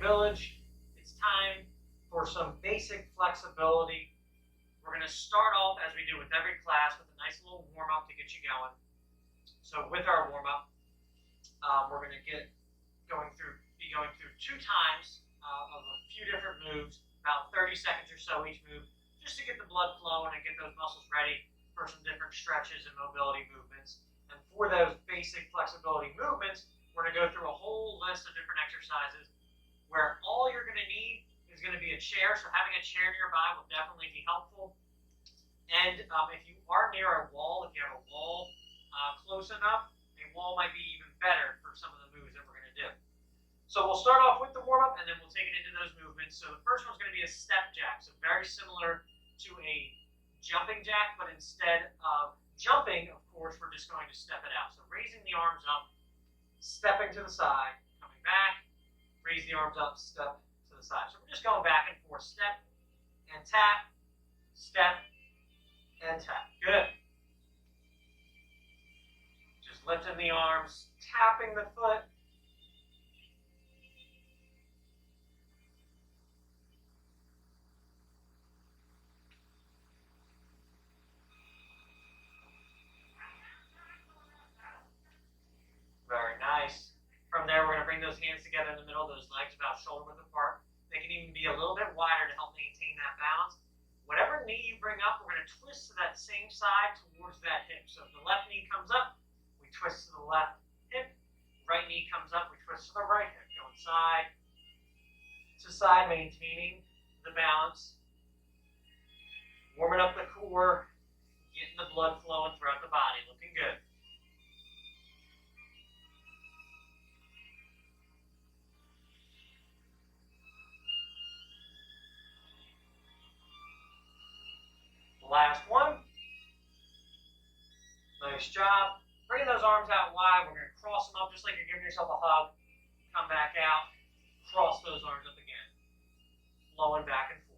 Village. It's time for some basic flexibility. We're going to start off, as we do with every class, with a nice little warm-up to get you going. So with our warm-up, we're going to be going through 2 times of a few different moves, about 30 seconds or so each move, just to get the blood flowing and get those muscles ready for some different stretches and mobility movements. And for those basic flexibility movements, we're going to go through a whole list of different exercises where all you're going to need is going to be a chair. So having a chair nearby will definitely be helpful. And if you are near a wall, if you have a wall close enough, a wall might be even better for some of the moves that we're going to do. So we'll start off with the warm-up, and then we'll take it into those movements. So the first one's going to be a step jack. So very similar to a jumping jack, but instead of jumping, of course, we're just going to step it out. So raising the arms up, stepping to the side, coming back, raise the arms up, step to the side. So we're just going back and forth, step and tap, step and tap. Good. Just lifting the arms, tapping the foot. Very nice. From there, we're going to bring those hands together in the middle, those legs about shoulder width apart. They can even be a little bit wider to help maintain that balance. Whatever knee you bring up, we're going to twist to that same side towards that hip. So if the left knee comes up, we twist to the left hip. Right knee comes up, we twist to the right hip. Going side to side, maintaining the balance. Warming up the core, getting the blood flowing throughout the body. Looking good. Last one. Nice job. Bringing those arms out wide. We're going to cross them up just like you're giving yourself a hug. Come back out. Cross those arms up again. Flowing back and forth.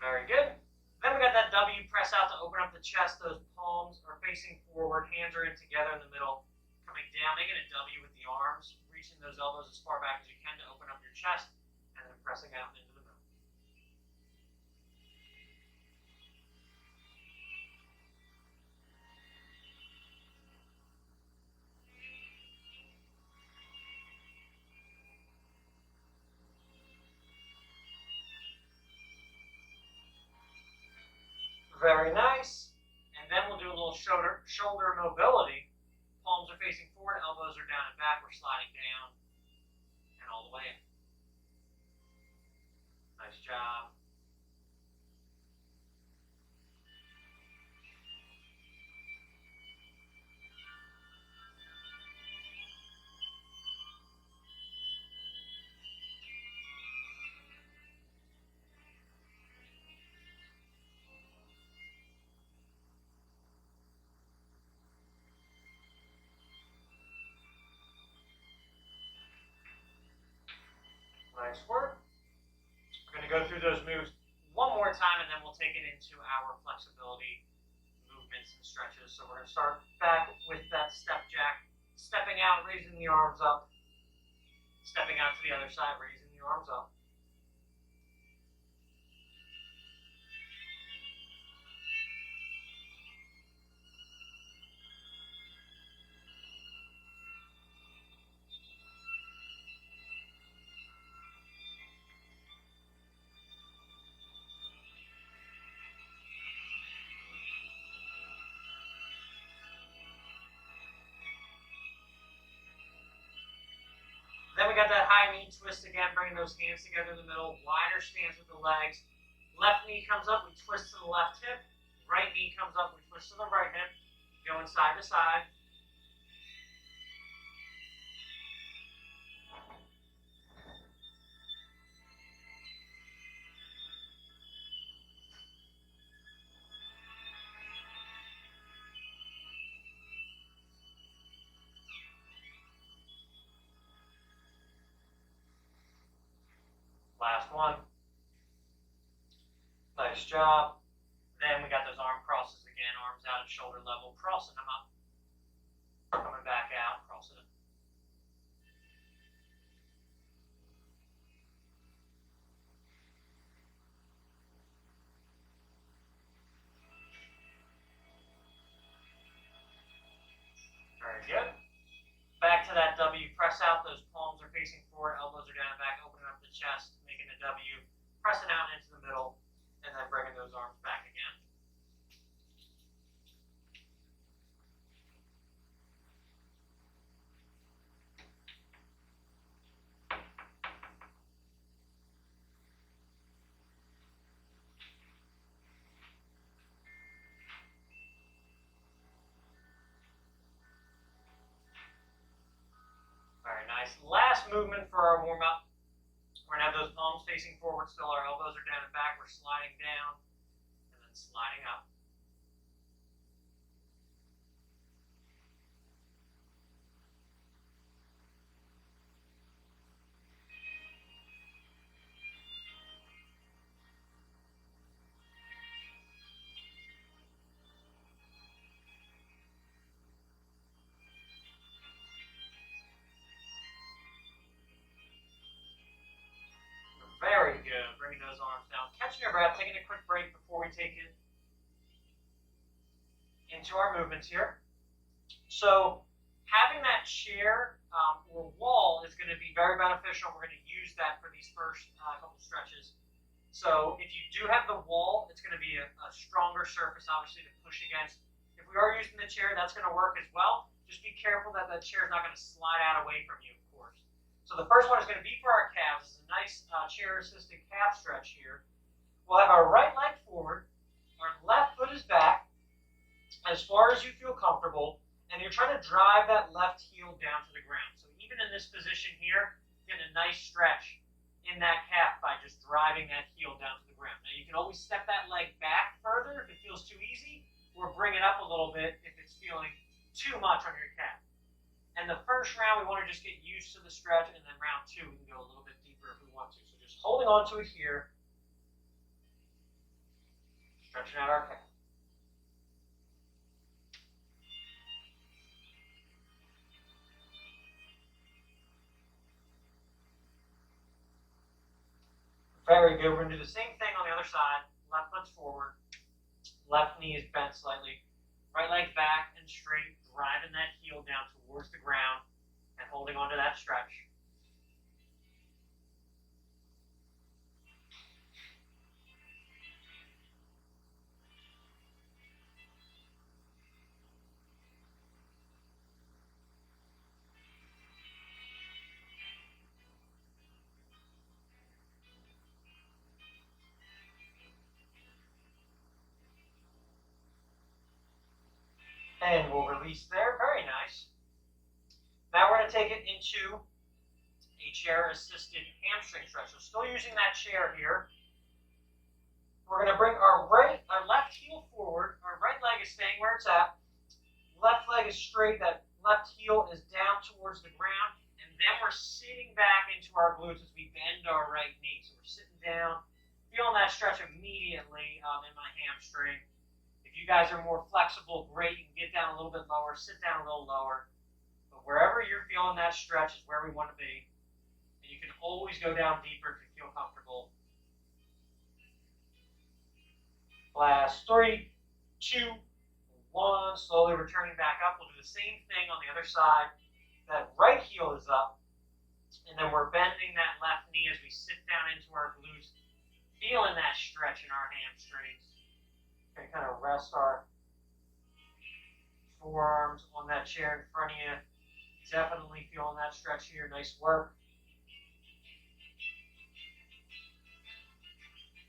Very good. Then we got that W press out to open up the chest. Those palms are facing forward. Hands are in together in the middle. Coming down, making a W with the arms. Reaching those elbows as far back as you can to open up your chest. And then pressing out into the middle. Very nice. And then we'll do a little shoulder mobility. Palms are facing forward, elbows are down and back. We're sliding down and all the way in. Nice job. Nice work. We're going to go through those moves one more time, and then we'll take it into our flexibility movements and stretches. So we're going to start back with that step jack, stepping out, raising the arms up, stepping out to the other side, raising the arms up. Then we got that high knee twist again, bringing those hands together in the middle, wider stance with the legs. Left knee comes up, we twist to the left hip. Right knee comes up, we twist to the right hip. Going side to side. Last one. Nice job. Then we got those arm crosses again, arms out at shoulder level, crossing them up. Coming back out, crossing them. Very good. Back to that W, press out, those palms are facing forward, elbows are down and back, opening up the chest, making a W, pressing out into the middle, and then bringing those arms back again. Very nice. Last movement for our warm-up. We're going to have those palms facing forward still, our elbows are down and back, we're sliding down, and then sliding up. Very good. Bringing those arms down. Catching your breath, taking a quick break before we take it into our movements here. So having that chair or wall is going to be very beneficial. We're going to use that for these first couple stretches. So if you do have the wall, it's going to be a stronger surface, obviously, to push against. If we are using the chair, that's going to work as well. Just be careful that that chair is not going to slide out away from you, of course. So the first one is going to be for our calves. This is a nice chair-assisted calf stretch here. We'll have our right leg forward, our left foot is back, as far as you feel comfortable, and you're trying to drive that left heel down to the ground. So even in this position here, getting a nice stretch in that calf by just driving that heel down to the ground. Now you can always step that leg back further if it feels too easy, or bring it up a little bit if it's feeling too much on your calf. And the first round, we want to just get used to the stretch, and then round two, we can go a little bit deeper if we want to. So just holding on to it here, stretching out our calf. Very good. We're going to do the same thing on the other side. Left foot's forward, left knee is bent slightly, right leg back and straight, driving that heel down towards the ground and holding onto that stretch. And we'll release there. Very nice. Now we're going to take it into a chair-assisted hamstring stretch. So still using that chair here. We're going to bring our left heel forward. Our right leg is staying where it's at. Left leg is straight. That left heel is down towards the ground. And then we're sitting back into our glutes as we bend our right knee. So we're sitting down, feeling that stretch immediately in my hamstring. If you guys are more flexible, great. You can get down a little bit lower, sit down a little lower. But wherever you're feeling that stretch is where we want to be. And you can always go down deeper if you feel comfortable. Last 3, 2, 1. Slowly returning back up. We'll do the same thing on the other side. That right heel is up. And then we're bending that left knee as we sit down into our glutes. Feeling that stretch in our hamstrings. Going to kind of rest our forearms on that chair in front of you. Definitely feeling that stretch here. Nice work.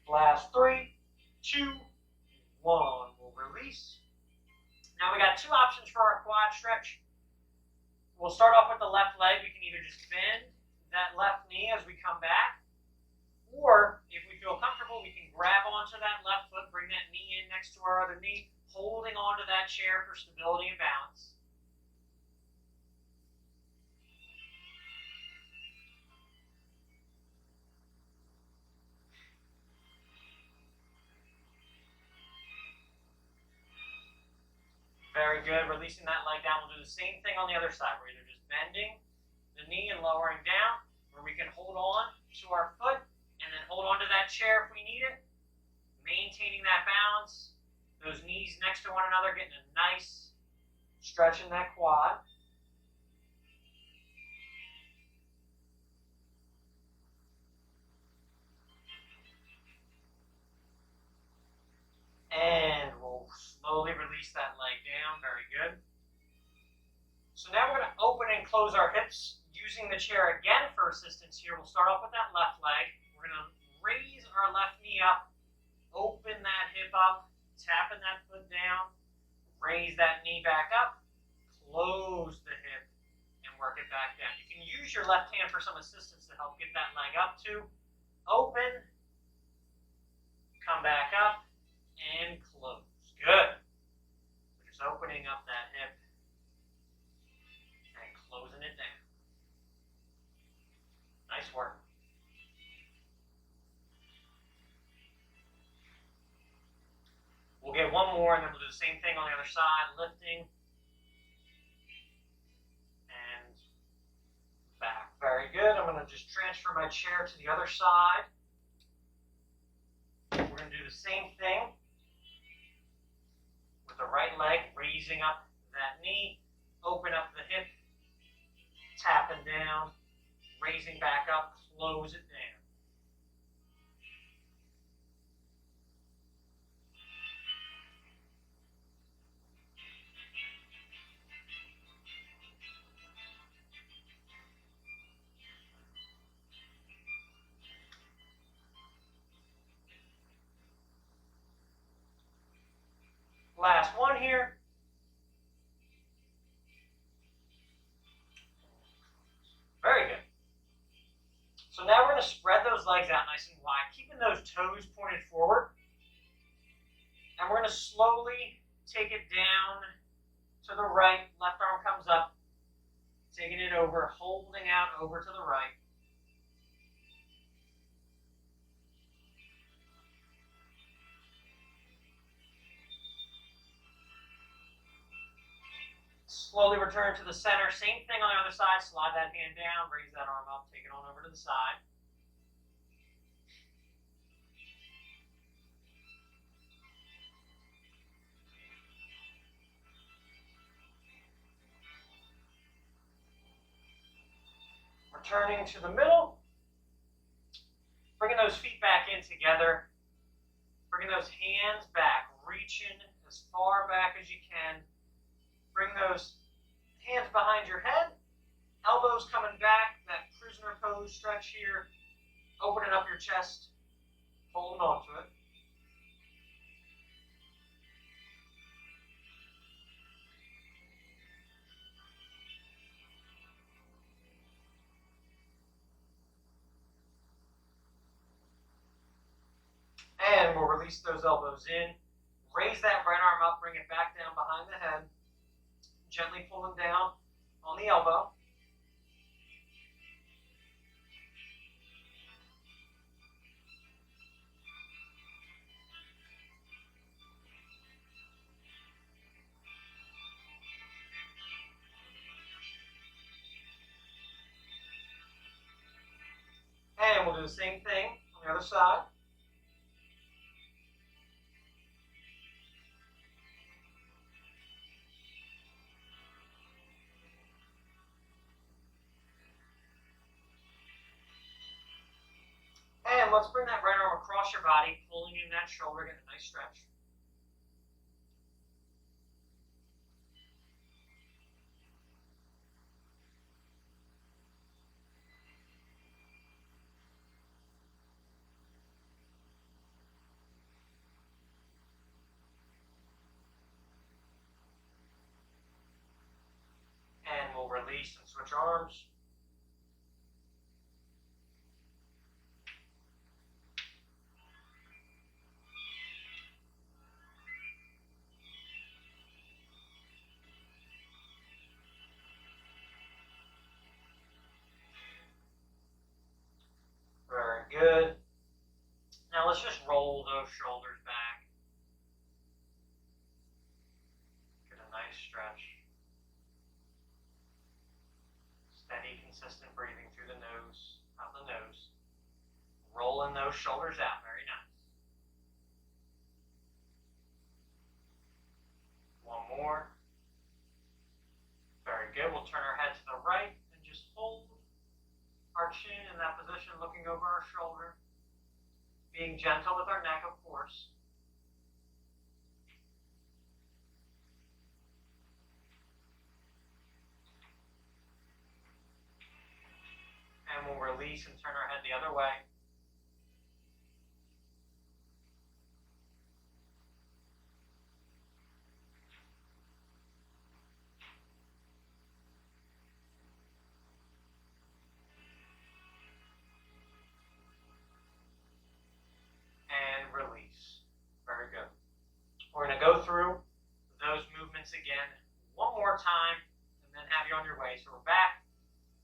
Last 3, 2, 1. We'll release. Now we got two options for our quad stretch. We'll start off with the left leg. We can either just bend that left knee as we come back, or if we feel comfortable, we can grab onto that left foot, bring that knee in next to our other knee, holding onto that chair for stability and balance. Very good. Releasing that leg down. We'll do the same thing on the other side. We're either just bending the knee and lowering down, where we can hold on to our foot and then hold on to that chair if we need it. Maintaining that balance. Those knees next to one another, getting a nice stretch in that quad. And we'll slowly release that leg down. Very good. So now we're going to open and close our hips using the chair again for assistance here. We'll start off with that left leg. We're going to raise our left knee up, open that hip up, tapping that foot down, raise that knee back up, close the hip, and work it back down. You can use your left hand for some assistance to help get that leg up too. Open, come back up, and close. Good. So just opening up that hip and closing it down. Nice work. We'll get one more, and then we'll do the same thing on the other side, lifting and back. Very good. I'm going to just transfer my chair to the other side. We're going to do the same thing with the right leg, raising up that knee, open up the hip, tapping down, raising back up, close it down. Last one here. Very good. So now we're going to spread those legs out nice and wide, keeping those toes pointed forward. And we're going to slowly take it down to the right. Left arm comes up, taking it over, holding out over to the right. Slowly return to the center. Same thing on the other side. Slide that hand down, raise that arm up, take it on over to the side. Returning to the middle. Bringing those feet back in together. Bringing those hands back, reaching as far back as you can. Bring those hands behind your head, elbows coming back, that prisoner pose stretch here, opening up your chest, holding on to it. And we'll release those elbows in, raise that right arm up, bring it back down behind the head, gently pulling down on the elbow. And we'll do the same thing on the other side. And let's bring that right arm across your body, pulling in that shoulder, get a nice stretch. And we'll release and switch arms. Good. Now let's just roll those shoulders back. Get a nice Nice stretch. Steady, consistent breathing through the nose, out the nose. Rolling those shoulders out. Very nice. One more. Very good. We'll turn our head to the right and just hold our chin in that position, looking over our shoulder. Being gentle with our neck, of course. And we'll release and turn our head the other way. And release. Very good. We're going to go through those movements again one more time and then have you on your way. So we're back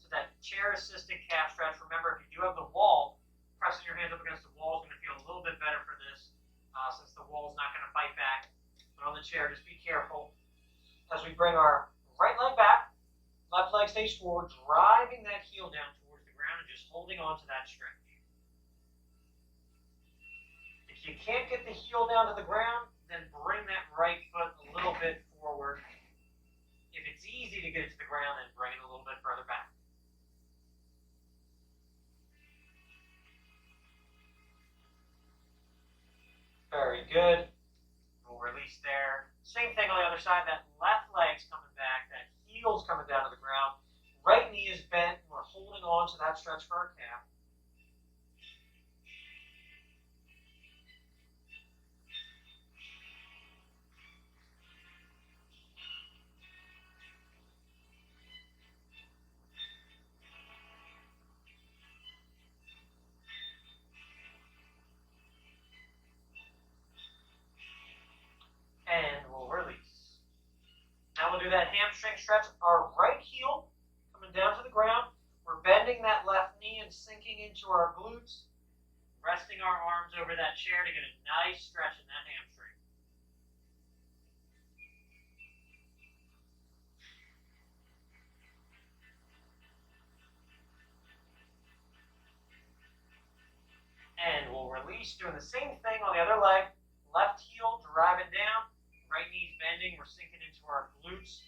to that chair-assisted calf stretch. Remember, if you do have the wall, pressing your hands up against the wall is going to feel a little bit better for this since the wall is not going to fight back. But on the chair, just be careful. As we bring our right leg back, left leg stays forward, driving that heel down towards the ground and just holding on to that stretch. If you can't get the heel down to the ground, then bring that right foot a little bit forward. If it's easy to get it to the ground, then bring it a little bit further back. Very good. We'll release there. Same thing on the other side. That left leg's coming back. That heel's coming down to the ground. Right knee is bent. We're holding on to that stretch for our calf. And we'll release. Now we'll do that hamstring stretch. Our right heel coming down to the ground. We're bending that left knee and sinking into our glutes. Resting our arms over that chair to get a nice stretch in that hamstring. And we'll release, doing the same thing on the other leg. Left heel, drive it down. Right knee's bending. We're sinking into our glutes.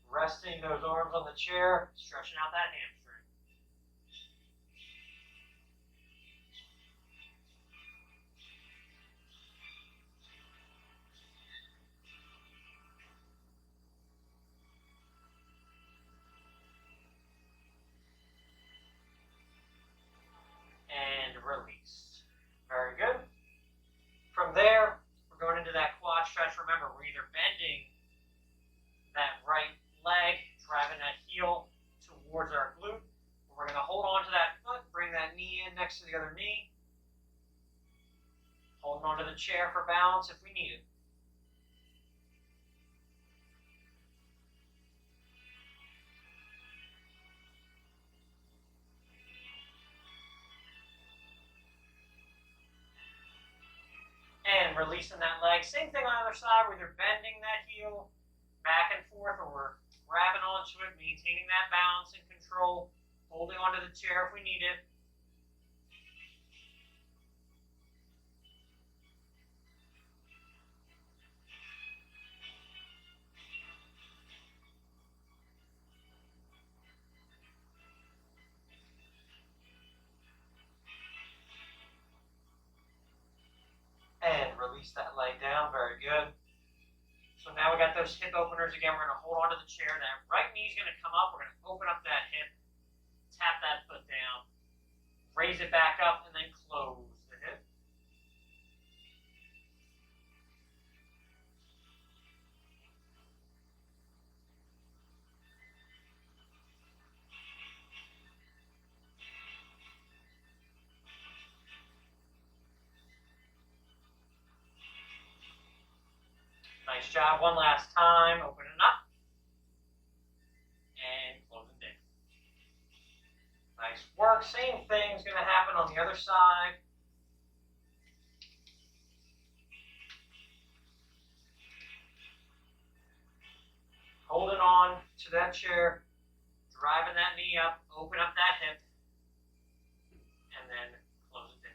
Resting those arms on the chair, stretching out that hamstring. And release. Very good. From there, we're going into that quad stretch. Remember, we're either bending that right leg, driving that heel towards our glute. We're going to hold on to that foot, bring that knee in next to the other knee. Holding onto the chair for balance if we need it. And releasing that leg. Same thing on the other side. We're either bending that heel back and forth or we're grabbing onto it, maintaining that balance and control, holding onto the chair if we need it. And release that leg down. Very good. So now we got those hip openers again. We're going to hold on to the chair. That right knee is going to come up. We're going to open up that hip, tap that foot down, raise it back up, and then close the hip. Nice job. One last time. Open it up. And closing down. Nice work. Same thing is going to happen on the other side. to that chair, driving that knee up, open up that hip, and then close it down.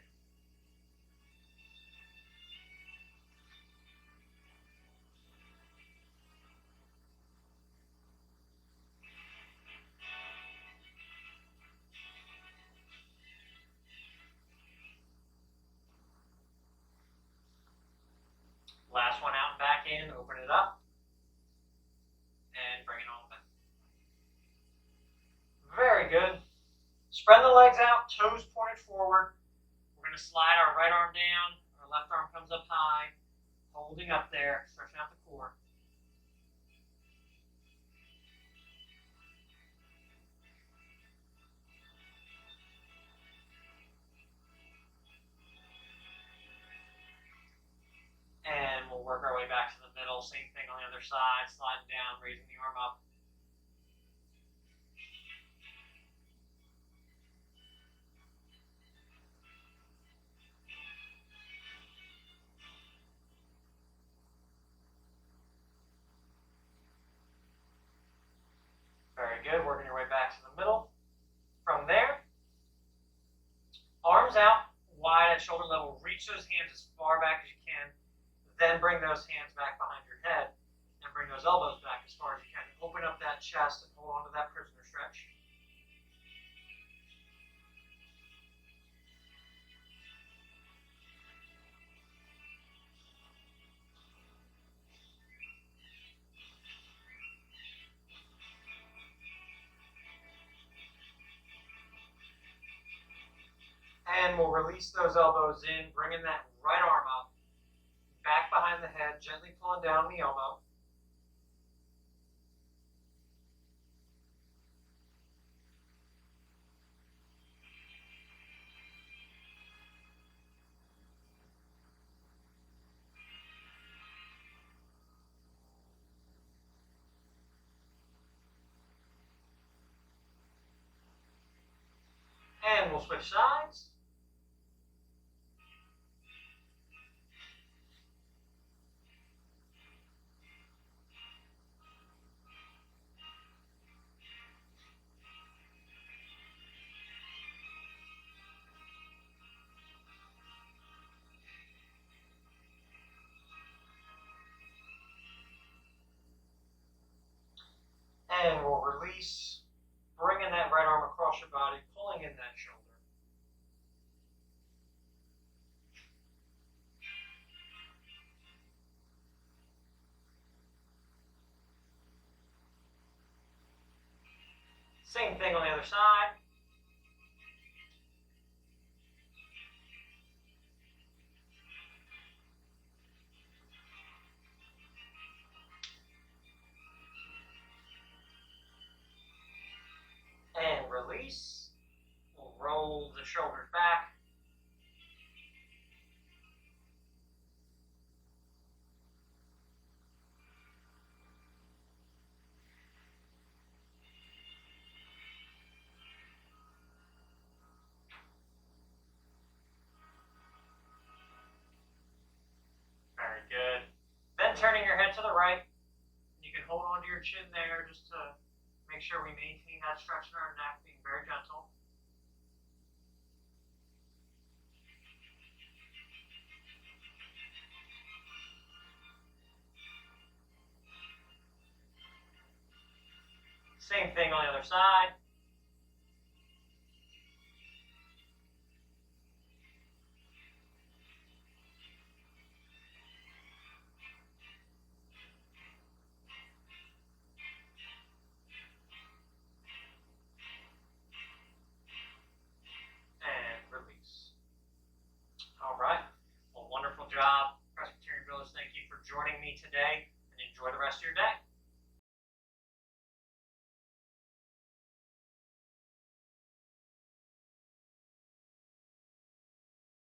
Last one out and back in, open it up, and bring it on back. Very good. Spread the legs out, toes pointed forward. We're going to slide our right arm down, our left arm comes up high, holding up there, stretching out the core. And we'll work our way back to the middle. Same thing on the other side, sliding down, raising the arm up. Very good. Working your way back to the middle. From there, arms out, wide at shoulder level. Reach those hands as far back as you can. Then bring those hands back behind your head and bring those elbows back as far as you can. Open up that chest and hold on to that prisoner stretch. And we'll release those elbows in, bringing that right arm up, back behind the head, gently pulling down the elbow. And we'll switch sides. And we'll release, bringing that right arm across your body, pulling in that shoulder. Same thing on the other side. And release. We'll roll the shoulders back. Very good. Then turning your head to the right. You can hold on to your chin there just to make sure we maintain that stretch in our neck, being very gentle. Same thing on the other side. And release. All right. Well, wonderful job, Presbyterian Village. Thank you for joining me today, and enjoy the rest of your day.